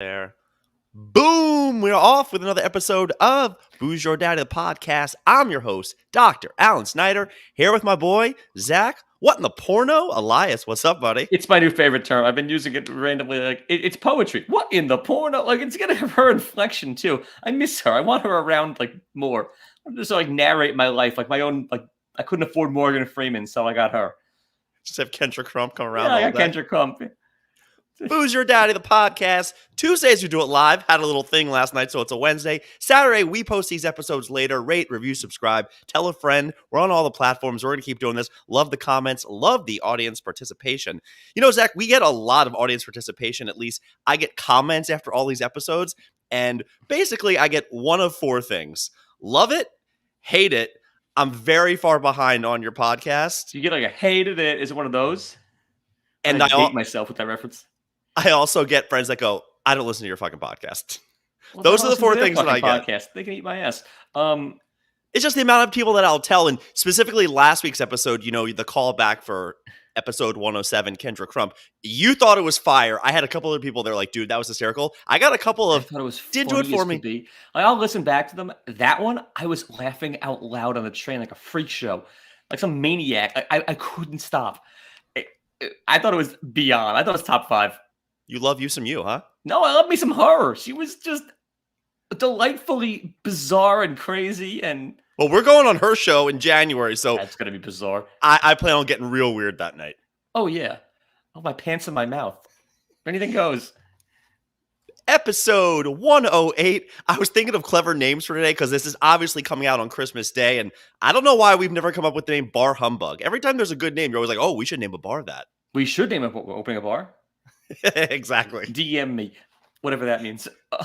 There. Boom! We're off with another episode of Booze Your Daddy, the podcast. I'm your host, Dr. Alan Snyder, here with my boy, Zach. What in the porno? Elias, what's up, buddy? It's my new favorite term. I've been using it randomly. It's poetry. What in the porno? Like, it's gonna have her inflection too. I miss her. I want her around more. I want to just narrate my life, like my own. Like, I couldn't afford Morgan Freeman, so I got her. Just have Kendra Crump come around. Yeah, I got Kendra Crump. Booze Your Daddy, the podcast. Tuesdays we do it live. Had a little thing last night, so it's a Wednesday. Saturday, we post these episodes later. Rate, review, subscribe. Tell a friend. We're on all the platforms. We're going to keep doing this. Love the comments. Love the audience participation. You know, Zach, we get a lot of audience participation. At least I get comments after all these episodes. And basically, I get one of four things. Love it. Hate it. I'm very far behind on your podcast. You get a hated it. Is it one of those? And I hate myself with that reference. I also get friends that go, I don't listen to your fucking podcast. Well, those are the four things that I get. Podcast. They can eat my ass. It's just the amount of people that I'll tell. And specifically last week's episode, you know, the callback for episode 107, Kendra Crump. You thought it was fire. I had a couple of people that were like, dude, that was hysterical. I got a couple of, I thought it was did do it for me. I'll listen back to them. That one, I was laughing out loud on the train like a freak show. Like some maniac. I couldn't stop. I thought it was beyond. I thought it was top 5. You love you some you, huh? No, I love me some her. She was just delightfully bizarre and crazy. And well, we're going on her show in January, so that's gonna be bizarre. I plan on getting real weird that night. Oh yeah, oh my pants in my mouth. Anything goes. Episode 108. I was thinking of clever names for today because this is obviously coming out on Christmas Day, and I don't know why we've never come up with the name Bar Humbug. Every time there's a good name, you're always like, oh, we should name a bar that. We should name opening a bar. Exactly. DM me, whatever that means. No,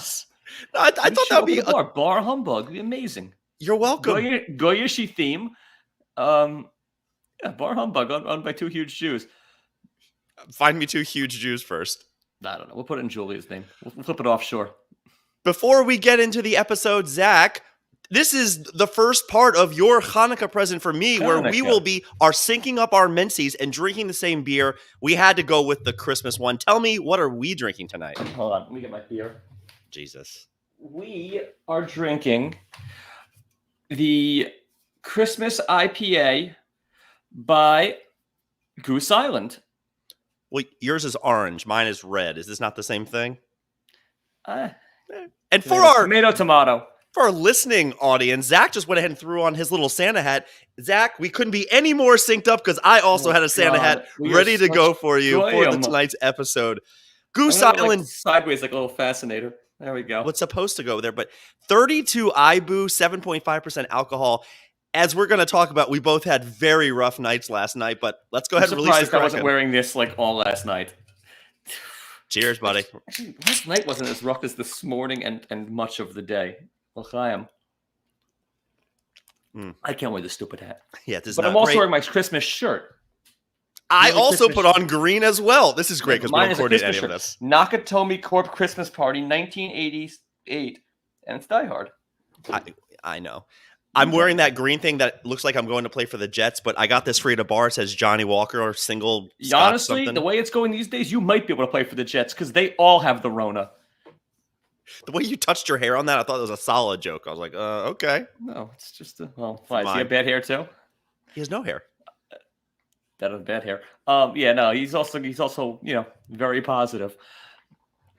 I thought that would be a bar Humbug. Be amazing. You're welcome. Goyishi theme. Yeah, Bar Humbug owned by 2 huge Jews. Find me 2 huge Jews first. I don't know. We'll put it in Julia's name. We'll flip it offshore. Before we get into the episode, Zach, this is the first part of your Hanukkah present for me, where we will be syncing up our menses and drinking the same beer. We had to go with the Christmas one. Tell me, what are we drinking tonight? Hold on. Let me get my beer. Jesus. We are drinking the Christmas IPA by Goose Island. Well, yours is orange. Mine is red. Is this not the same thing? And for tomato. For our listening audience, Zach just went ahead and threw on his little Santa hat. Zach, we couldn't be any more synced up because I also had a Santa hat ready to go for you for tonight's episode. Goose Island. Sideways like a little fascinator. There we go. What's supposed to go there? But 32 IBU, 7.5% alcohol. As we're going to talk about, we both had very rough nights last night, but let's go ahead and release the Kraken. I wasn't wearing this all last night. Cheers, buddy. Actually, last night wasn't as rough as this morning and much of the day. L'chaim. I can't wear this stupid hat. Yeah, this is but not I'm also great. wearing my Christmas shirt. I also put on green as well. This is great because we don't coordinate any of this. Nakatomi Corp Christmas Party, 1988, and it's Die Hard. I know. I'm wearing that green thing that looks like I'm going to play for the Jets, but I got this free at a bar. It says Johnny Walker or single. Honestly, the way it's going these days, you might be able to play for the Jets because they all have the Rona. The way you touched your hair on that, I thought it was a solid joke. I was like, okay. No, it's just why? Does he have bad hair too? He has no hair. That has bad hair. Yeah, no, he's also very positive.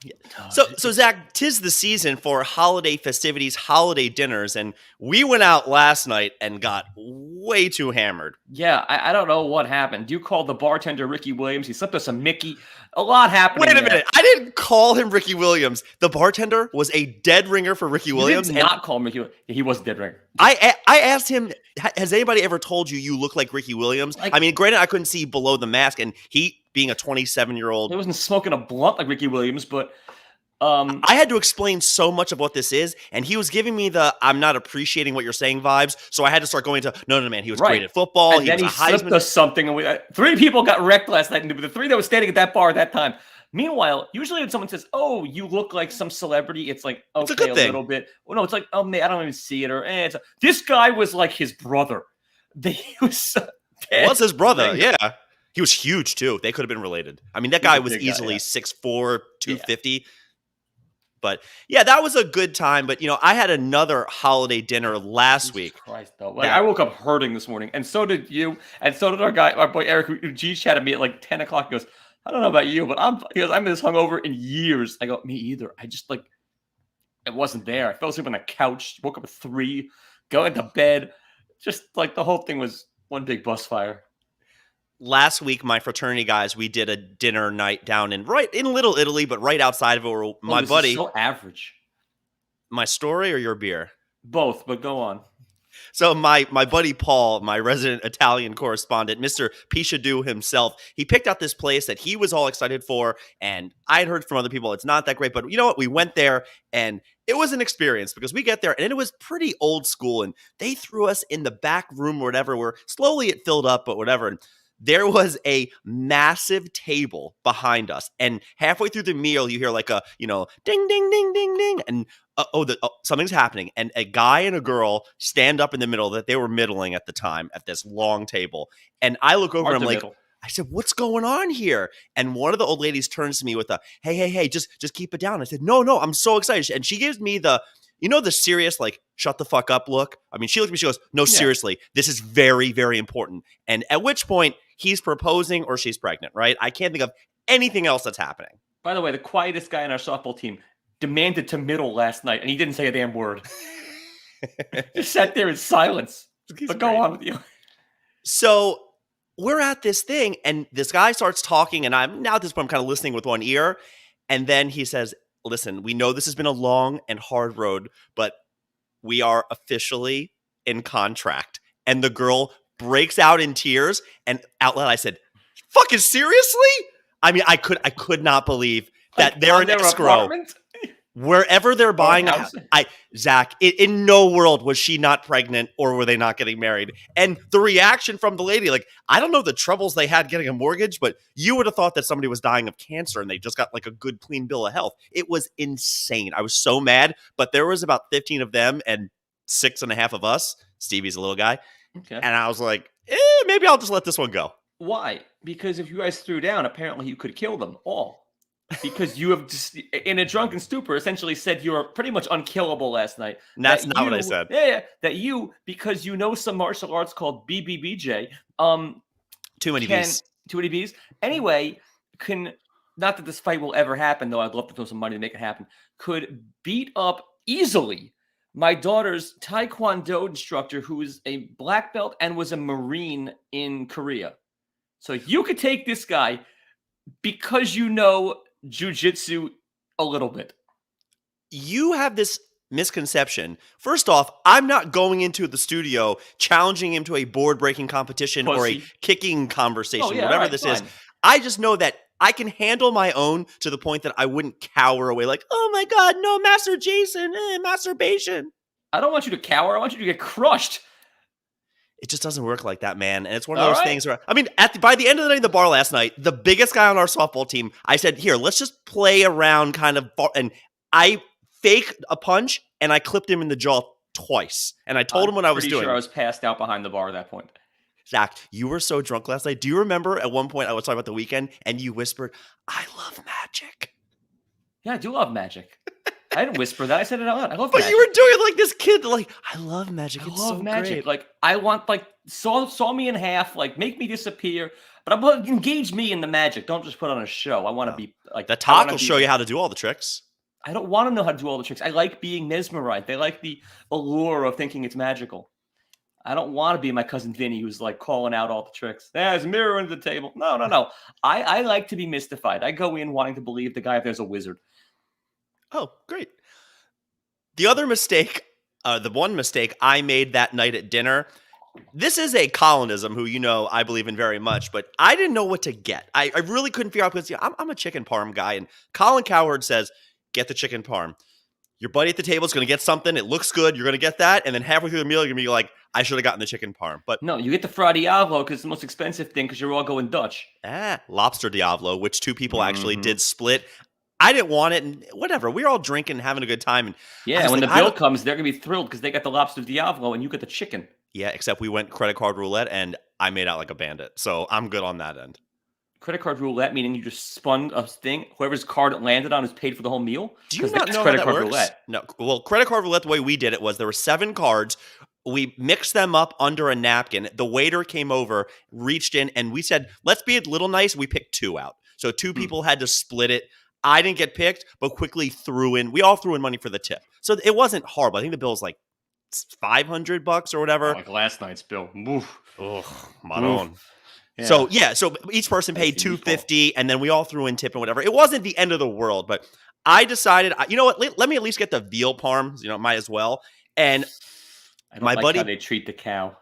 Yeah. So Zach, 'tis the season for holiday festivities, holiday dinners, and we went out last night and got way too hammered. Yeah, I don't know what happened. You called the bartender Ricky Williams. He slipped us a Mickey. A lot happened. Wait a minute. I didn't call him Ricky Williams. The bartender was a dead ringer for Ricky Williams. You did not call him Ricky Williams. He was a dead ringer. I asked him, has anybody ever told you look like Ricky Williams? I mean, granted, I couldn't see below the mask, and he, being a 27-year-old. He wasn't smoking a blunt like Ricky Williams, but... I had to explain so much of what this is, and he was giving me the "I'm not appreciating what you're saying" vibes. So I had to start going to no, man. He was great at football. And then he slipped us something, and 3 people got wrecked last night. And the 3 that were standing at that bar at that time. Meanwhile, usually when someone says, "Oh, you look like some celebrity," it's like okay, it's a good thing. Little bit. Well, no, it's like, "Oh man, I don't even see it." Or this guy was like his brother. He was. It was his brother. Yeah. He was huge too. They could have been related. I mean, that guy was easily 6'4", 250. But yeah, that was a good time. But I had another holiday dinner last Jesus week. Christ, though. Like, I woke up hurting this morning, and so did you, and so did our boy Eric, who G-chatted me at like 10 o'clock. He goes, I don't know about you, but he goes, I'm this hungover in years. I go, me either. I just it wasn't there. I fell asleep on the couch, woke up at 3, going to bed. Just like the whole thing was one big bus fire. Last week, my fraternity guys, we did a dinner night down in Little Italy, but right outside of it were my buddy. Is so average. My story or your beer? Both, but go on. So my buddy Paul, my resident Italian correspondent, Mr. Pishadoo himself, he picked out this place that he was all excited for, and I had heard from other people it's not that great, but you know what? We went there, and it was an experience because we get there, and it was pretty old school, and they threw us in the back room or whatever, where slowly it filled up, but whatever, and there was a massive table behind us, and halfway through the meal, you hear like a, ding, ding, ding, ding, ding, and something's happening. And a guy and a girl stand up in the middle that they were middling at the time at this long table. And I look over and I'm like, I said, what's going on here? And one of the old ladies turns to me with a, hey, just keep it down. I said, no, I'm so excited. And she gives me the serious, like, shut the fuck up look. I mean, she looked at me, she goes, no, seriously, this is very, very important. And at which point he's proposing or she's pregnant, right? I can't think of anything else that's happening. By the way, the quietest guy on our softball team demanded to middle last night, and he didn't say a damn word. Just sat there in silence. But go on with you. So we're at this thing, and this guy starts talking, and I'm now at this point, I'm kind of listening with one ear. And then he says, listen, we know this has been a long and hard road, but we are officially in contract. And the girl breaks out in tears, and out loud I said, fucking seriously? I mean, I could not believe that they're in escrow. Wherever they're buying a house, Zach, in no world was she not pregnant or were they not getting married. And the reaction from the lady, like, I don't know the troubles they had getting a mortgage, but you would have thought that somebody was dying of cancer and they just got like a good, clean bill of health. It was insane. I was so mad, but there was about 15 of them and 6.5 of us. Stevie's a little guy. Okay. And I was like, maybe I'll just let this one go. Why? Because if you guys threw down, apparently you could kill them all. Because you have just, in a drunken stupor, essentially said you were pretty much unkillable last night. That's not what I said. Yeah, that you, because you know some martial arts called BBBJ. Too many Bs. Anyway, not that this fight will ever happen, though I'd love to throw some money to make it happen, could beat up easily my daughter's Taekwondo instructor, who is a black belt and was a Marine in Korea. So you could take this guy because you know jiu-jitsu a little bit. You have this misconception. First off, I'm not going into the studio challenging him to a board-breaking competition or a kicking conversation, whatever this is. I just know that I can handle my own to the point that I wouldn't cower away like, oh my God, no, Master Jason, masturbation. I don't want you to cower. I want you to get crushed. It just doesn't work like that, man. And it's one of those things where, I mean, by the end of the night at the bar last night, the biggest guy on our softball team, I said, here, let's just play around kind of, and I faked a punch and I clipped him in the jaw twice. And I told him what I was doing. Sure I was passed out behind the bar at that point. Zach, you were so drunk last night. Do you remember at one point I was talking about the weekend and you whispered, I love magic? Yeah, I do love magic. I didn't whisper that. I said it out loud. I love magic. But you were doing it like this kid. Like, I love magic. It's so magic. Great. Like, I want, like, saw me in half, like, make me disappear. But I want engage me in the magic. Don't just put on a show. I want to be, like... The talk will show you how to do all the tricks. I don't want to know how to do all the tricks. I like being mesmerized. They like the allure of thinking it's magical. I don't want to be my cousin Vinny who's, like, calling out all the tricks. There's a mirror under the table. No. I like to be mystified. I go in wanting to believe the guy if there's a wizard. Oh, great. The other mistake, the one mistake I made that night at dinner, this is a Colonism who, I believe in very much, but I didn't know what to get. I really couldn't figure out, because I'm a chicken parm guy, and Colin Cowherd says, get the chicken parm. Your buddy at the table is going to get something. It looks good. You're going to get that, and then halfway through the meal, you're going to be like, I should have gotten the chicken parm. But no, you get the Fra Diavolo because it's the most expensive thing because you're all going Dutch. Lobster Diavolo, which 2 people actually did split. I didn't want it, and whatever. We were all drinking, having a good time. And when the bill comes, they're going to be thrilled because they got the lobster Diavolo and you get the chicken. Yeah, except we went credit card roulette, and I made out like a bandit. So I'm good on that end. credit card roulette, meaning you just spun a thing. Whoever's card it landed on is paid for the whole meal. Do you 'Cause not that's know how credit that card works? roulette. No. Well, credit card roulette, the way we did it was there were 7 cards. We mixed them up under a napkin. The waiter came over, reached in, and we said, let's be a little nice. We picked 2 out. So 2 people had to split it. I didn't get picked, but quickly we all threw in money for the tip. So it wasn't horrible. I think the bill was like $500 or whatever. Like last night's bill. Oof. Ugh, Maron. Yeah. So each person paid $250, and then we all threw in tip and whatever. It wasn't the end of the world, but I decided, you know what? Let me at least get the veal parm. Might as well. And I don't my like buddy, how they treat the cow.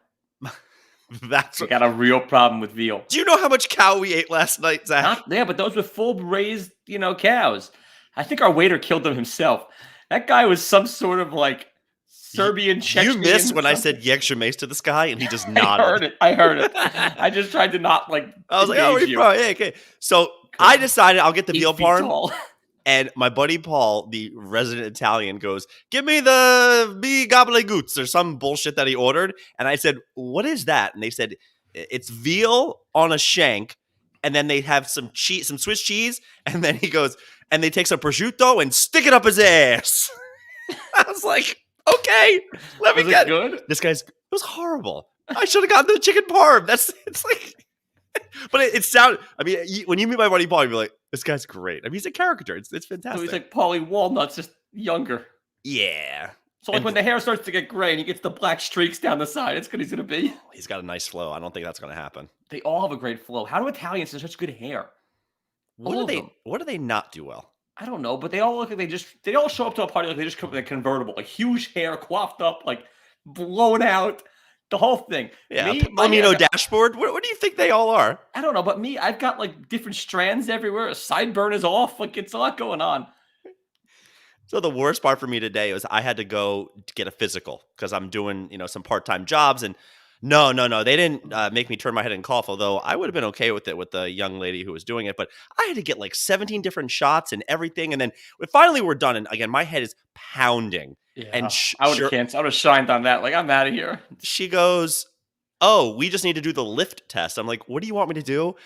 that's We got a real problem with veal. Do you know how much cow we ate last night, Zach? But those were full raised, cows. I think our waiter killed them himself. That guy was some sort of like Serbian Chechnyan. You missed when I said Yegshemace to this guy, and he just nodded. I heard it. I just tried to not like. I was like, "Oh, where you from?" Yeah, okay. So I decided I'll get the veal parm, and my buddy Paul, the resident Italian, goes, "Give me the B gobbledygoots" or some bullshit that he ordered, and I said, "What is that?" And they said, "It's veal on a shank." And then they have some cheese, some Swiss cheese, and then he goes, and they take some prosciutto and stick it up his ass. I was like, okay, let me get it. Good? This guy's, it was horrible. I should have gotten the chicken parm. It's like, but it sounded, I mean, when you meet my buddy Paul, you're like, this guy's great. I mean, he's a caricature. It's fantastic. So he's like Paulie Walnuts, just younger. Yeah. So like when the hair starts to get gray and he gets the black streaks down the side, it's good he's going to be. He's got a nice flow. I don't think that's going to happen. They all have a great flow. How do Italians have such good hair? What do they not do well? I don't know, but they all look like they all show up to a party like they just come with a convertible, like huge hair, coiffed up, like blown out, the whole thing. Yeah, Palomino dashboard. What do you think they all are? I don't know, but I've got like different strands everywhere. A sideburn is off. Like it's a lot going on. So the worst part for me today was I had to go to get a physical because I'm doing, some part-time jobs. And no, they didn't make me turn my head and cough, although I would have been okay with it with the young lady who was doing it. But I had to get like 17 different shots and everything. And then finally we're done. And again, my head is pounding. Yeah, and I would have canceled. I would have shined on that. Like, I'm out of here. She goes, "Oh, we just need to do the lift test." I'm like, "What do you want me to do?"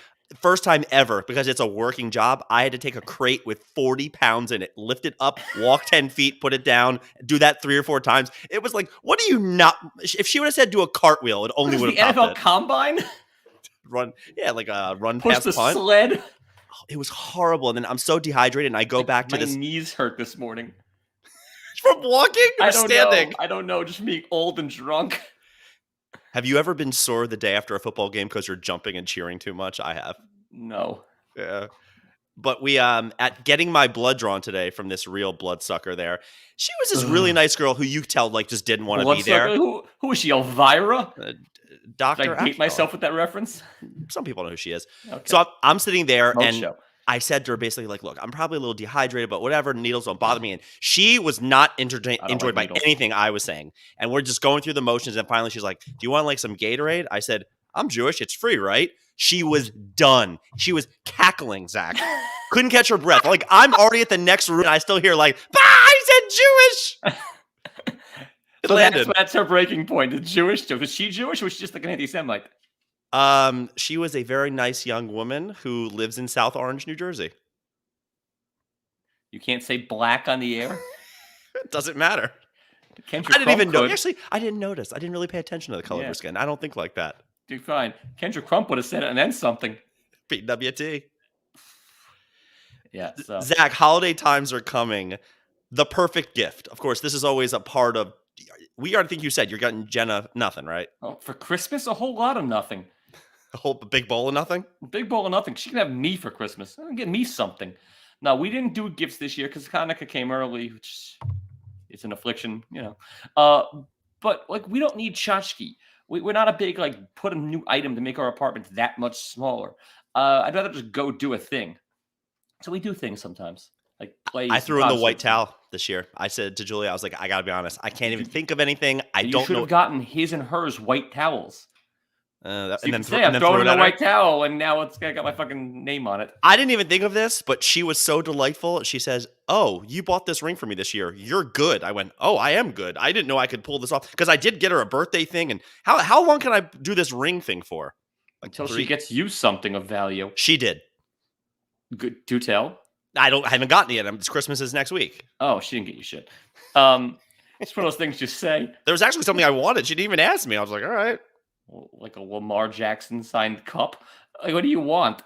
First time ever, because it's a working job, I had to take a crate with 40 pounds in it, lift it up, walk 10 feet, put it down, do that 3 or 4 times. It was like, what do you not? If she would have said do a cartwheel, it only would have the NFL Combine? Run, yeah, like a run push past the punt. Sled. Oh, it was horrible. And then I'm so dehydrated, and I go back to my knees hurt this morning. From walking or standing? I don't know. Just being old and drunk. Have you ever been sore the day after a football game because you're jumping and cheering too much? I have. No. Yeah. But we at getting my blood drawn today from this real bloodsucker there. She was this really nice girl who you tell like just didn't want to be there. Who is she, Elvira? Doctor. Did I hate myself with that reference? Some people know who she is. Okay. So I'm sitting there Most and show. I said to her basically like, look, I'm probably a little dehydrated, but whatever, needles don't bother me. And she was not enjoyed by needles. anything I was saying. And we're just going through the motions. And finally she's like, do you want like some Gatorade? I said, I'm Jewish. It's free, right? She was done. She was cackling, Zach. Couldn't catch her breath. Like I'm already at the next room and I still hear like, bah, I said Jewish. So that's her breaking point. The Jewish. Was she Jewish or was she just like an anti-Semite? She was a very nice young woman who lives in South Orange, New Jersey. You can't say black on the air? It doesn't matter. I didn't even know. Actually, I didn't notice. I didn't really pay attention to the color of her skin. I don't think like that. Dude, fine. Kendra Crump would have said it and then something. PWT. Yeah. So. Zach, holiday times are coming. The perfect gift. Of course, this is always a part of. I think you said you're getting Jenna nothing, right? Oh, for Christmas, a whole lot of nothing. A whole big bowl of nothing? Big bowl of nothing. She can have me for Christmas. Get me something. No, we didn't do gifts this year because Hanukkah came early, which it's an affliction, But like, we don't need tchotchke. We're not a big like put a new item to make our apartment that much smaller. I'd rather just go do a thing. So we do things sometimes. Like play. I threw in the white towel this year. I said to Julia, I was like, I gotta be honest, I can't even think of anything. You should have gotten his and hers white towels. And then I'm throwing in a white towel, and now I got my fucking name on it. I didn't even think of this, but she was so delightful. She says, "Oh, you bought this ring for me this year. You're good." I went, "Oh, I am good. I didn't know I could pull this off because I did get her a birthday thing. And how long can I do this ring thing for?" Until she gets you something of value. She did. Good. Do tell. I haven't gotten it yet. Christmas is next week. Oh, she didn't get you shit. It's one of those things you say. There was actually something I wanted. She didn't even ask me. I was like, all right. Like a Lamar Jackson signed cup. Like, what do you want?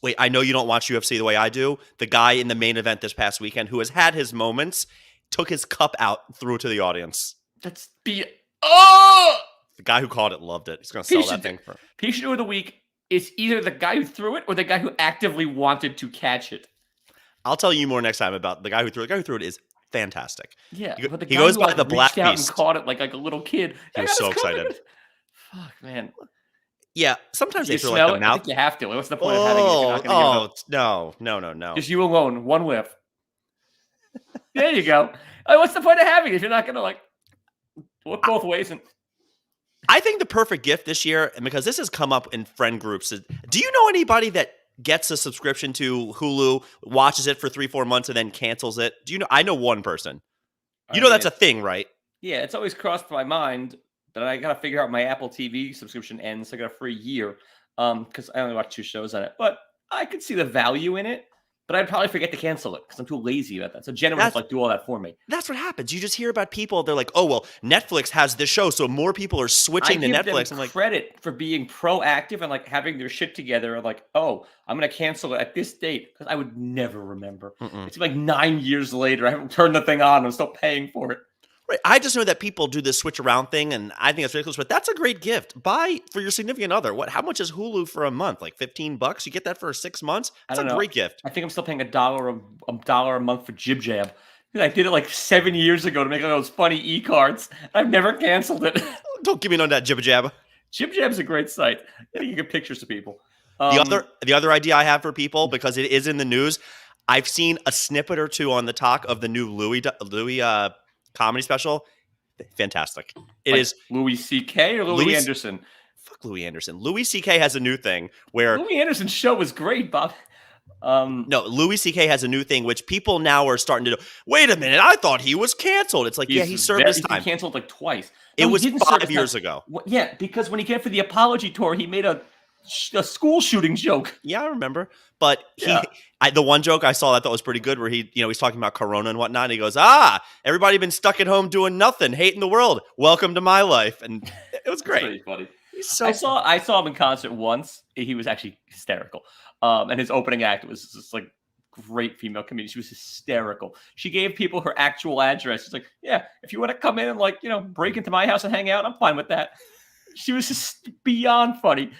Wait, I know you don't watch UFC the way I do. The guy in the main event this past weekend who has had his moments took his cup out, threw it to the audience. That's oh! The guy who called it loved it. He's going to sell that thing for. Pishadoo of the week is either the guy who threw it or the guy who actively wanted to catch it. I'll tell you more next time about the guy who threw it. The guy who threw it is fantastic. Yeah, he, but the he guy goes who, by like, the Black out Beast. And caught it like a little kid. He was so excited. Fuck, man. Yeah, sometimes they throw smell like the mouth. I think you have to. What's the point of having it if you're not going to no. Just you alone, one whiff. There you go. What's the point of having it if you're not going to like look both ways? And I think the perfect gift this year, and because this has come up in friend groups, do you know anybody that gets a subscription to Hulu, watches it for 3-4 months, and then cancels it? Do you know? I know one person. That's a thing, right? Yeah, it's always crossed my mind that I got to figure out my Apple TV subscription ends. So I got a free year because I only watch 2 shows on it. But I could see the value in it. But I'd probably forget to cancel it because I'm too lazy about that. So Jenna would do all that for me. That's what happens. You just hear about people. They're like, oh, well, Netflix has this show, so more people are switching to Netflix. I'm like, credit for being proactive and like having their shit together. And like, oh, I'm going to cancel it at this date because I would never remember. It's like 9 years later. I haven't turned the thing on. I'm still paying for it. Right. I just know that people do this switch around thing, and I think that's ridiculous. But that's a great gift. Buy for your significant other. How much is Hulu for a month? Like $15? You get that for 6 months. That's a great gift. I think I'm still paying $1 a month for Jib Jab. I did it like 7 years ago to make those funny e-cards. I've never canceled it. Don't give me none of that Jib Jab. Jib Jab's a great site. I think you get pictures of people. The other idea I have for people, because it is in the news, I've seen a snippet or two on the talk of the new Louis comedy special. Fantastic. It is Louis C.K. or Louis Anderson? Fuck Louis Anderson. Louis C.K. has a new thing where Louis Anderson's show was great, Bob. No, Louis C.K. has a new thing which people now are starting to do. Wait a minute, I thought he was canceled. It's like, he served his time. He canceled like twice. It was 5 years ago. Yeah, because when he came for the apology tour, he made a school shooting joke. Yeah, I remember. But the one joke I saw that I thought was pretty good, where he's talking about Corona and whatnot. And he goes, everybody been stuck at home doing nothing, hating the world. Welcome to my life. And it was great. Pretty funny. So I saw him in concert once. He was actually hysterical. And his opening act was just like great female comedian. She was hysterical. She gave people her actual address. She's like, yeah, if you want to come in and break into my house and hang out, I'm fine with that. She was just beyond funny.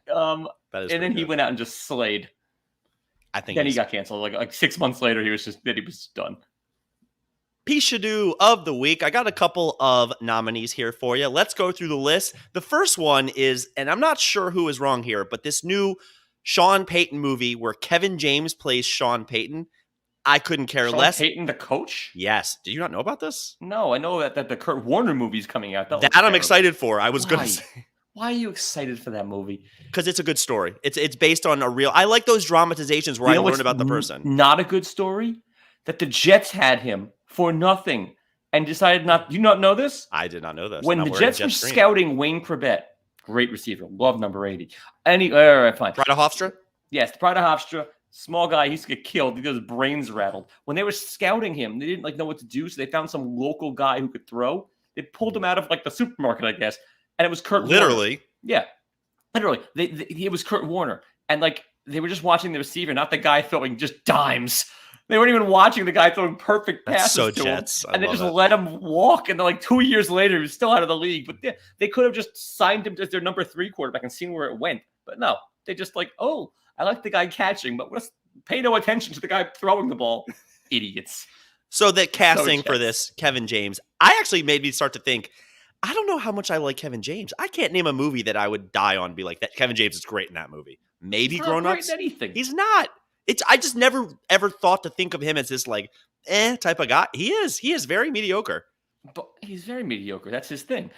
And then he went out and just slayed. I think then he got canceled. Like 6 months later, he was done. Pishadoo of the week. I got a couple of nominees here for you. Let's go through the list. The first one is, and I'm not sure who is wrong here, but this new Sean Payton movie where Kevin James plays Sean Payton. I couldn't care less. Sean Payton, the coach? Yes. Did you not know about this? No, I know that the Kurt Warner movie's coming out. That I'm excited for. I was going to say. Why are you excited for that movie? Because it's a good story. It's based on a real. I like those dramatizations where I learn about the person. Not a good story. That the Jets had him for nothing and decided not. Do you not know this? I did not know this. When the Jets were scouting Wayne Corbett, great receiver, love number 80. All right, fine. Pride of Hofstra? Yes, Pride of Hofstra. Small guy, he used to get killed because his brains rattled. When they were scouting him, they didn't know what to do, so they found some local guy who could throw. They pulled him out of the supermarket, I guess. And it was Kurt Warner. Yeah. Literally. It was Kurt Warner. And they were just watching the receiver, not the guy throwing just dimes. They weren't even watching the guy throwing perfect passes to Jets. him. And they just let him walk. And then 2 years later, he was still out of the league. But they could have just signed him as their number 3 quarterback and seen where it went. But no, they just I like the guy catching, but let's pay no attention to the guy throwing the ball. Idiots. So the casting for this, Kevin James, I actually made me start to think, I don't know how much I like Kevin James. I can't name a movie that I would die on and be like, that Kevin James is great in that movie. Maybe Grown Ups. Anything. He's not. I just never ever thought to think of him as this type of guy. He is very mediocre. But he's very mediocre. That's his thing.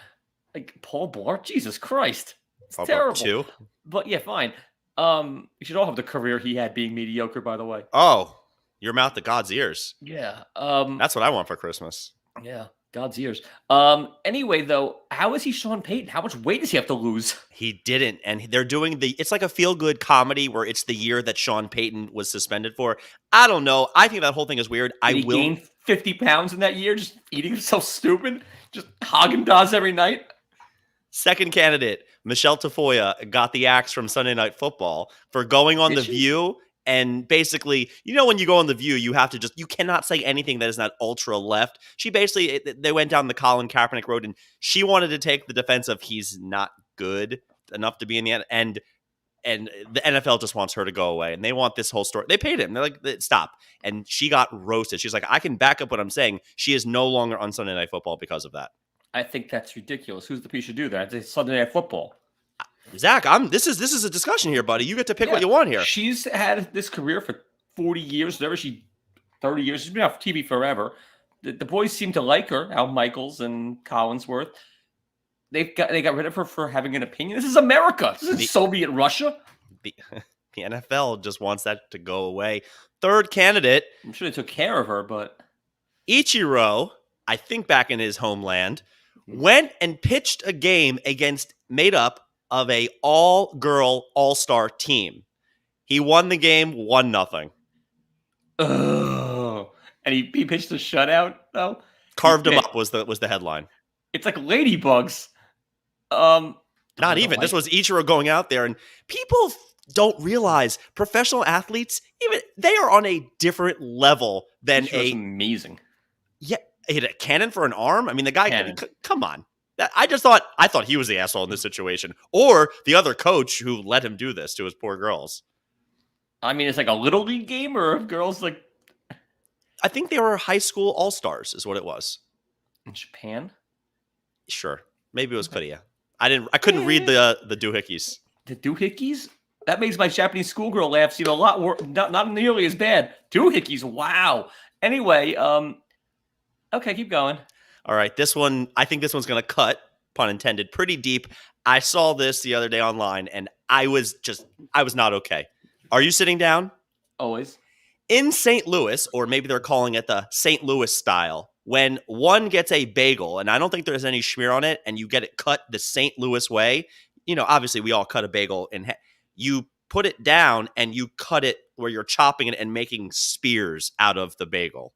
Paul Blart, Jesus Christ. It's Paul terrible. Blart too. But yeah, fine. You should all have the career he had being mediocre, by the way. Oh, your mouth to God's ears. Yeah. That's what I want for Christmas. Yeah. God's ears. Anyway, though, how is he Sean Payton? How much weight does he have to lose? He didn't, and they're doing it's like a feel-good comedy where it's the year that Sean Payton was suspended for. I don't know. I think that whole thing is weird. Did he gain 50 pounds in that year just eating himself stupid? Just Haagen-Dazs every night? Second candidate, Michelle Tafoya, got the axe from Sunday Night Football for going on The View. And basically, when you go on The View, you have to you cannot say anything that is not ultra left. She basically, they went down the Colin Kaepernick road, and she wanted to take the defense of he's not good enough to be in the end. And the NFL just wants her to go away. And they want this whole story. They paid him. They're like, stop. And she got roasted. She's like, I can back up what I'm saying. She is no longer on Sunday Night Football because of that. I think that's ridiculous. Who's the Pishadoo there? It's Sunday Night Football. Zach, this is a discussion here, buddy. You get to pick what you want here. She's had this career for 40 years, 30 years. She's been off TV forever. The boys seem to like her, Al Michaels and Collinsworth. They got rid of her for having an opinion. This is America. This is Soviet Russia. The NFL just wants that to go away. Third candidate. I'm sure they took care of her, but Ichiro, I think back in his homeland, went and pitched a game made up of a all-girl, all-star team. He won the game 1-0. Oh, and he pitched a shutout, though? Carved him up was the headline. It's like ladybugs. Not even. This was Ichiro going out there, and people don't realize professional athletes, even they are on a different level than amazing. Yeah, he hit a cannon for an arm. I mean, the guy, come on. I thought he was the asshole in this situation, or the other coach who let him do this to his poor girls. I mean, it's like a little league game, or girls like. I think they were high school all-stars, is what it was. In Japan? Sure, maybe it was Korea. I couldn't read the doohickeys. The doohickeys? That makes my Japanese schoolgirl laugh seem a lot more, not nearly as bad. Doohickeys, wow. Anyway, okay, keep going. All right, I think this one's going to cut, pun intended, pretty deep. I saw this the other day online, and I was not okay. Are you sitting down? Always. In St. Louis, or maybe they're calling it the St. Louis style, when one gets a bagel, and I don't think there's any schmear on it, and you get it cut the St. Louis way, obviously we all cut a bagel, and you put it down, and you cut it where you're chopping it and making spears out of the bagel.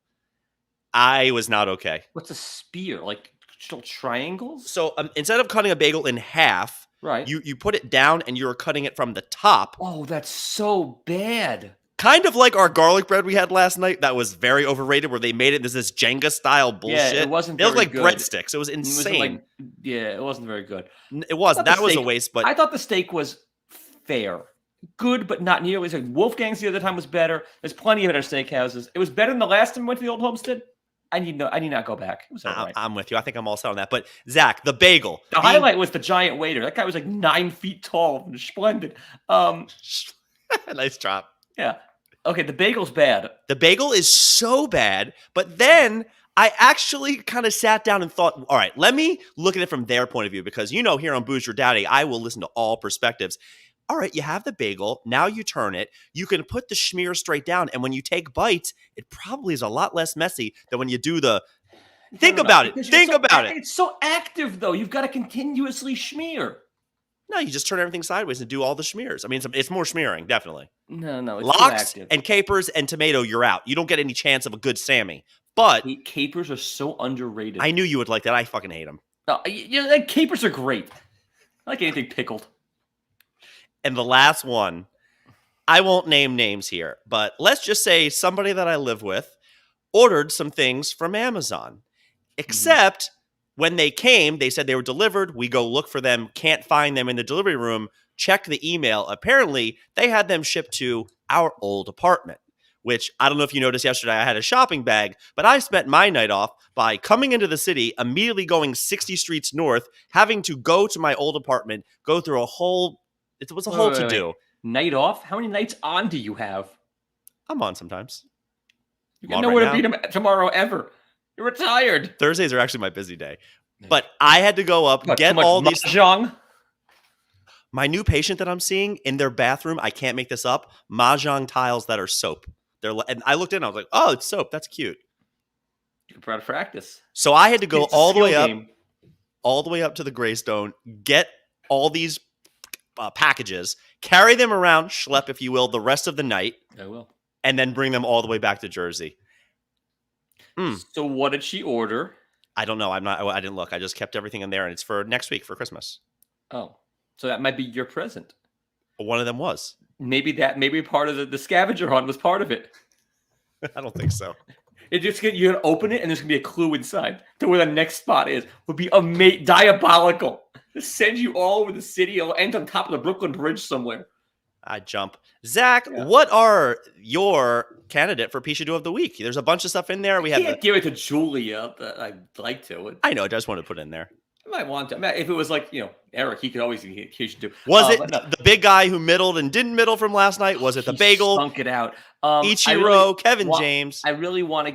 I was not okay. What's a spear? Like still triangles? So instead of cutting a bagel in half, right, you put it down and you're cutting it from the top. Oh, that's so bad. Kind of like our garlic bread we had last night that was very overrated, where they made it this Jenga style bullshit. Yeah, it wasn't. They looked like good. Breadsticks. It was insane. It wasn't very good. It was. That was a waste. But I thought the steak was fair. Good, but not nearly. Like Wolfgang's the other time was better. There's plenty of it at steakhouses. It was better than the last time we went to the old Homestead. I need not go back. It was all right. I'm with you. I think I'm all set on that. But Zach, the bagel. The highlight was the giant waiter. That guy was like 9 feet tall and splendid. Nice drop. Yeah. Okay, the bagel's bad. The bagel is so bad, but then I actually kind of sat down and thought, all right, let me look at it from their point of view, because here on Booze Your Daddy, I will listen to all perspectives. All right, you have the bagel. Now you turn it. You can put the schmear straight down. And when you take bites, it probably is a lot less messy than when you do the... Think about it. Think about it. It's so active, though. You've got to continuously schmear. No, you just turn everything sideways and do all the schmears. I mean, it's more smearing, definitely. No. It's Lox too active. And capers and tomato, you're out. You don't get any chance of a good Sammy. But... Capers are so underrated. I knew you would like that. I fucking hate them. No, capers are great. I like anything pickled. And the last one, I won't name names here, but let's just say somebody that I live with ordered some things from Amazon. Except when they came, they said they were delivered. We go look for them, can't find them in the delivery room, check the email. Apparently, they had them shipped to our old apartment, which I don't know if you noticed yesterday, I had a shopping bag, but I spent my night off by coming into the city, immediately going 60 streets north, having to go to my old apartment, go through a whole... It was a whole to-do. Night off? How many nights on do you have? I'm on sometimes. You got nowhere to be tomorrow ever. You're retired. Thursdays are actually my busy day. But I had to go up, get all these... Mahjong? My new patient that I'm seeing, in their bathroom, I can't make this up, Mahjong tiles that are soap. And I looked in, I was like, oh, it's soap. That's cute. You're out of practice. So I had to go It's a all the skill way up, game. to the Greystone, get all these packages, carry them around, schlep, if you will, the rest of the night, I will. and then bring them all the way back to Jersey. So what did she order? I don't know. I didn't look. I just kept everything in there, and it's for next week for Christmas. Oh, so that might be your present. One of them was. Maybe part of the scavenger hunt was part of it. I don't think so. You're gonna open it and there's gonna be a clue inside to where the next spot is. Would be diabolical. Just send you all over the city. It'll end on top of the Brooklyn Bridge somewhere. I jump. Zach, what are your candidate for Pishadoo of the week? There's a bunch of stuff in there. We can't give it to Julia. I'd like to. I know. I just want to put it in there. I might want to. I mean, if it was like, Eric, he could always get Pishadoo. Was it the big guy who middled and didn't middle from last night? Was it the bagel? Stunk it out. Ichiro, Kevin James. I really want to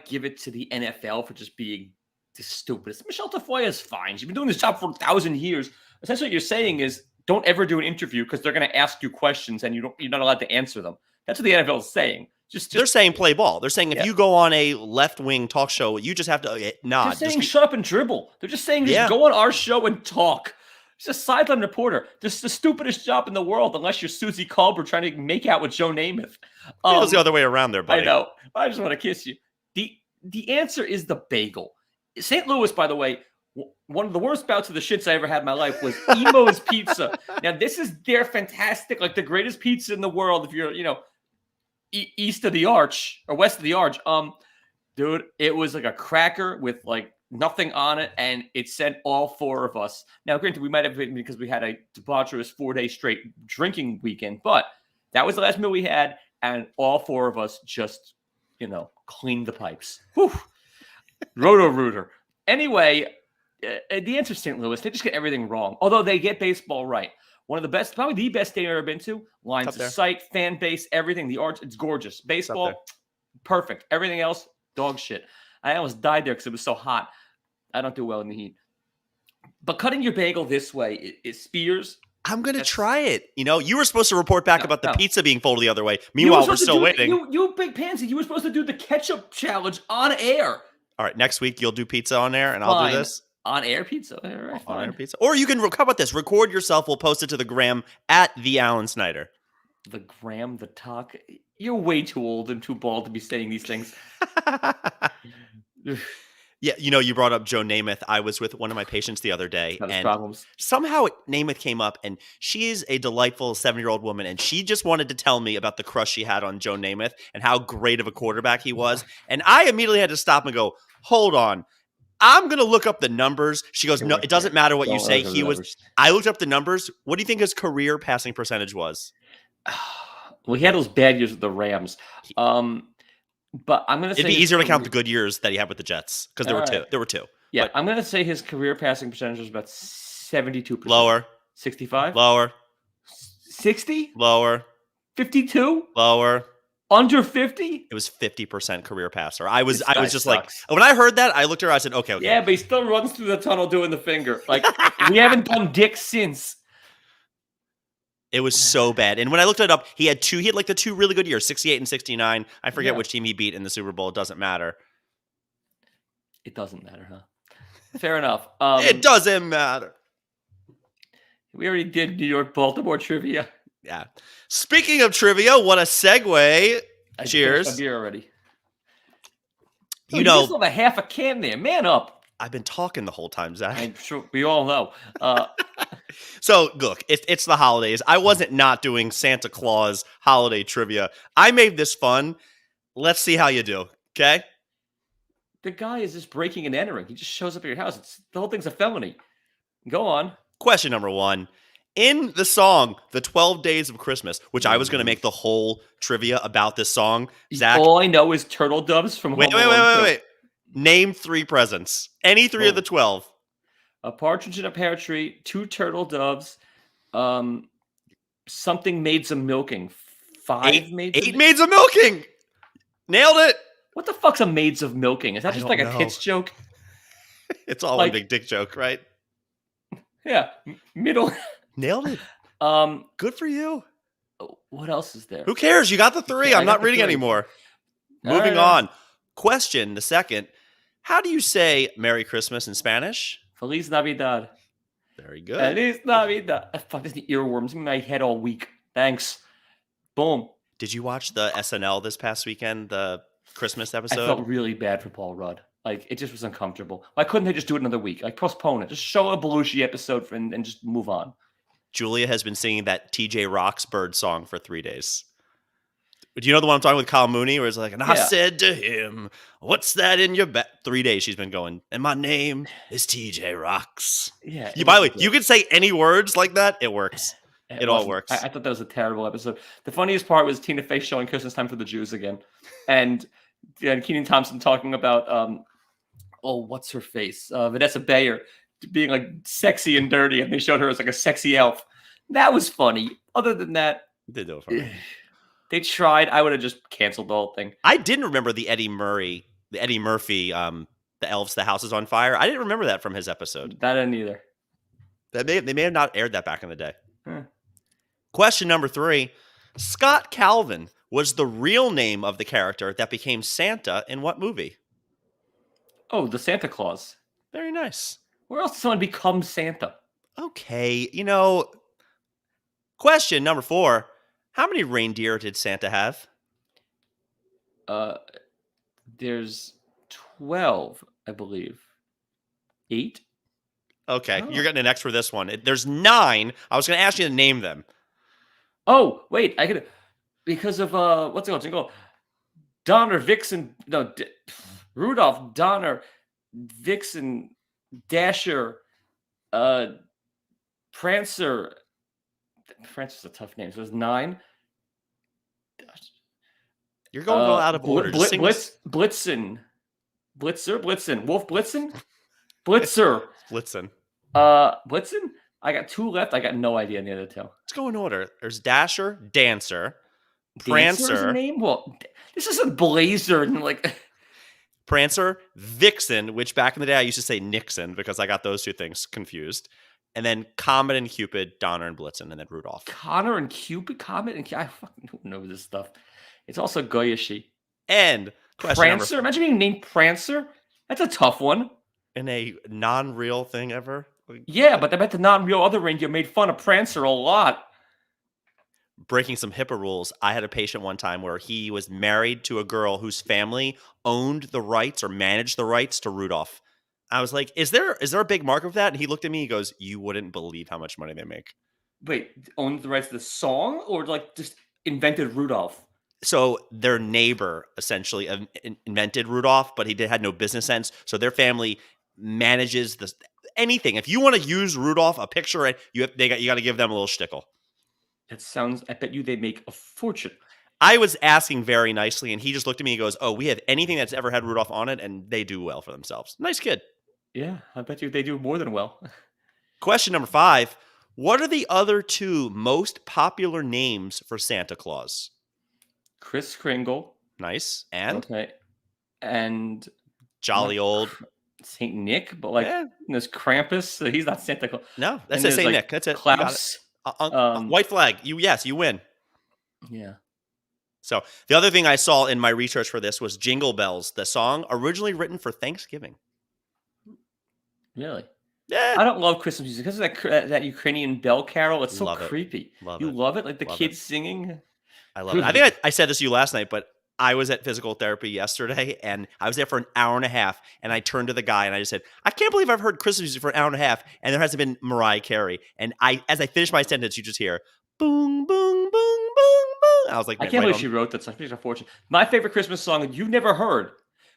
give it to the NFL for just being the stupidest. Michelle Tafoya is fine. She's been doing this job for 1,000 years. Essentially, what you're saying is don't ever do an interview because they're going to ask you questions and you're not allowed to answer them. That's what the NFL is saying. They're saying play ball. They're saying if you go on a left-wing talk show, you just have to nod. They're saying shut up and dribble. They're just saying just go on our show and talk. It's a sideline reporter. This is the stupidest job in the world unless you're Susie Colbert trying to make out with Joe Namath. It was the other way around there, buddy. I know. I just want to kiss you. The answer is the bagel. St. Louis, by the way, one of the worst bouts of the shits I ever had in my life was Emo's Pizza. Now, this is their fantastic, like the greatest pizza in the world if you're, east of the arch or west of the arch. Dude, it was like a cracker with like nothing on it, and it sent all four of us. Now, granted, we might have been because we had a debaucherous 4-day straight drinking weekend, but that was the last meal we had, and all four of us just, cleaned the pipes. Whew. Roto-Rooter. Anyway, the answer is St. Louis. They just get everything wrong, although they get baseball right. One of the best, probably the best stadium I've ever been to. Lines of sight, fan base, everything. The arch, it's gorgeous. Baseball, perfect. Everything else, dog shit. I almost died there because it was so hot. I don't do well in the heat. But cutting your bagel this way is Spears. I'm going to try it. You were supposed to report back about the pizza being folded the other way. Meanwhile, we're still waiting. You big pansy. You were supposed to do the ketchup challenge on air. All right, next week you'll do pizza on air, and I'll do this. On-air pizza. All right, on-air pizza. Or you can, how about this? Record yourself. We'll post it to the gram at the Alan Snyder. The gram, the talk. You're way too old and too bald to be saying these things. Yeah, you brought up Joe Namath. I was with one of my patients the other day, and somehow Namath came up, and she is a delightful 70-year-old woman, and she just wanted to tell me about the crush she had on Joe Namath and how great of a quarterback he was. And I immediately had to stop and go, hold on. I'm going to look up the numbers. She goes, no, it doesn't matter what you say. I looked up the numbers. What do you think his career passing percentage was? Well, he had those bad years with the Rams. But I'm going to say it'd be easier to count the good years that he had with the Jets because there were two. Yeah, but I'm going to say his career passing percentage was about 72%. Lower. 65? Lower. 60? Lower. 52? Lower. Under 50? It was 50% career passer. I was just sucks. like, when I heard that, I looked at her, I said, okay. Yeah, but he still runs through the tunnel doing the finger. Like, we haven't done dick since. It was so bad. And when I looked it up, he had like the two really good years, 68 and 69. I forget which team he beat in the Super Bowl. It doesn't matter. It doesn't matter, huh? Fair enough. It doesn't matter. We already did New York Baltimore trivia. Yeah. Speaking of trivia, what a segue. Cheers. I beer already. You know, still have a half a can there. Man up. I've been talking the whole time, Zach. I'm sure we all know. So, look, it's the holidays. I wasn't not doing Santa Claus holiday trivia. I made this fun. Let's see how you do, okay? The guy is just breaking and entering. He just shows up at your house. The whole thing's a felony. Go on. Question number 1. In the song, The 12 Days of Christmas, which I was going to make the whole trivia about this song, Zach. All I know is turtle doves from Home Alone. Wait. Name 3 presents. Any 3 of the 12. A partridge in a pear tree, 2 turtle doves, something maids of milking. 5 maids? 8 maids of milking! Nailed it! What the fuck's a maids of milking? Is that just like a tits joke? It's all a big dick joke, right? Yeah. Middle. Nailed it. Good for you. What else is there? Who cares? You got the 3. I'm not reading anymore. Moving on. Question, the second. How do you say Merry Christmas in Spanish? Feliz Navidad. Very good. Feliz Navidad. Fuck, this is the earworms in my head all week. Thanks. Boom. Did you watch the SNL this past weekend, the Christmas I episode? felt really bad for Paul Rudd. Like, it just was uncomfortable. Why couldn't they just do it another week? Like, postpone it. Just show a Belushi episode and just move on. Julia has been singing that TJ Roxburgh song for 3 days. Do you know the one I'm talking with Kyle Mooney, where it's like, and I said to him, what's that in your bag? 3 days she's been going, and my name is TJ Rocks. Yeah. By the way, you can say any words like that, it works. It all works. I thought that was a terrible episode. The funniest part was Tina Fey showing Christmas Time for the Jews again. And Kenan Thompson talking about, what's her face? Vanessa Bayer being like sexy and dirty, and they showed her as like a sexy elf. That was funny. Other than that, they do it for me. They tried. I would have just canceled the whole thing. I didn't remember the Eddie Murphy, the elves, the house is on fire. I didn't remember that from his episode. That didn't either. They may have not aired that back in the day. Question number 3. Scott Calvin was the real name of the character that became Santa in what movie? Oh, the Santa Claus. Very nice. Where else did someone become Santa? Okay, question number 4. How many reindeer did Santa have? There's 12, I believe. 8? Okay, You're getting an X for this one. There's 9. I was going to ask you to name them. Oh, wait, I could, because of what's it called? Jingle Donner, Vixen, no, Rudolph, Donner, Vixen, Dasher, Prancer. Prancer's a tough name. So there's 9. You're going out of order. Blitzen, Wolf Blitzen, Blitzer. Blitzen. Blitzen? I got 2 left. I got no idea on the other 2. Let's go in order. There's Dasher, Dancer, Dancer's Prancer. Name? Well, this isn't Blazer and like Prancer, Vixen, which back in the day I used to say Nixon because I got those 2 things confused. And then Comet and Cupid, Donner and Blitzen, and then Rudolph. Connor and Cupid, Comet and I fucking don't know this stuff. It's also Goyishi. And Prancer? Imagine being named Prancer. That's a tough one. In a non-real thing ever? Yeah, but I bet the non-real other reindeer made fun of Prancer a lot. Breaking some HIPAA rules, I had a patient one time where he was married to a girl whose family owned the rights or managed the rights to Rudolph. I was like, is there a big market for that? And he looked at me, he goes, you wouldn't believe how much money they make. Wait, owned the rights to the song or like just invented Rudolph? So their neighbor essentially invented Rudolph, but he had no business sense. So their family manages anything. If you want to use Rudolph, a picture, you got to give them a little shtickle. That sounds, I bet you they make a fortune. I was asking very nicely, and he just looked at me and goes, oh, we have anything that's ever had Rudolph on it, and they do well for themselves. Nice kid. Yeah, I bet you they do more than well. Question number 5. What are the other 2 most popular names for Santa Claus? Kris Kringle. Nice. And? Okay. And jolly old Saint Nick, but like there's Krampus. So he's not Santa Claus. No, that's it. Saint Nick. That's it. Klaus. White flag. You win. Yeah. So the other thing I saw in my research for this was Jingle Bells, the song originally written for Thanksgiving. Really? Yeah. I don't love Christmas music because of that Ukrainian bell carol. It's so creepy. Love you it. love it? Like the love kids singing? I love it. I think I said this to you last night, but I was at physical therapy yesterday, and I was there for an hour and a half, and I turned to the guy, and I just said, I can't believe I've heard Christmas music for an hour and a half, and there hasn't been Mariah Carey. And as I finish my sentence, you just hear, boom, boom, boom, boom, boom. I was like, I can't believe she wrote that song. She's a fortune. My favorite Christmas song that you've never heard,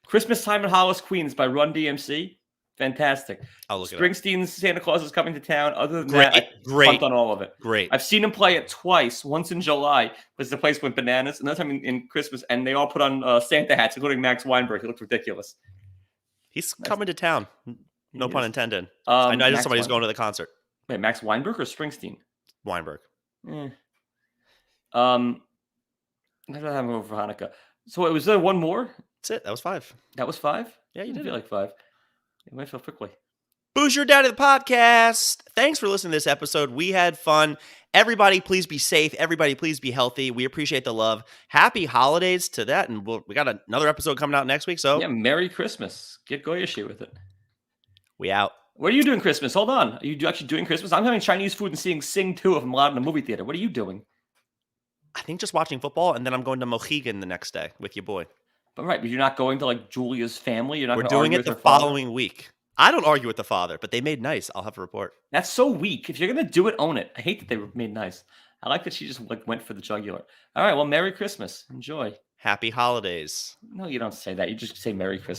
Christmas Time in Hollis, Queens by Run DMC. Fantastic. I'll look it up. Springsteen's Santa Claus is Coming to Town. Other than that, I pumped on all of it. Great. I've seen him play it twice. Once in July, because the place went bananas. Another time in Christmas, and they all put on Santa hats, including Max Weinberg. He looked ridiculous. He's coming to town. No pun intended. I know somebody who's going to the concert. Wait, Max Weinberg or Springsteen? Weinberg. I'm going over for Hanukkah. So was there one more? That's it. That was 5. That was 5? Yeah, you did feel like 5. It went so quickly. Booze Your Daddy the podcast. Thanks for listening to this episode. We had fun. Everybody, please be safe. Everybody, please be healthy. We appreciate the love. Happy holidays to that. And we got another episode coming out next week. So Yeah, Merry Christmas. Get Goyishi with it. we out. What are you doing Christmas? Hold on. Are you actually doing Christmas? I'm having Chinese food and seeing Sing 2 if I'm allowed in a movie theater. What are you doing? I think just watching football, and then I'm going to Mohegan the next day with your boy. But you're not going to like Julia's family? You're not We're gonna doing argue it with the her father? following week. I don't argue with the father, but they made nice. I'll have a report. That's so weak. If you're going to do it, own it. I hate that they were made nice. I like that she just like went for the jugular. All right, well, Merry Christmas. Enjoy. Happy holidays. No, you don't say that. You just say Merry Christmas.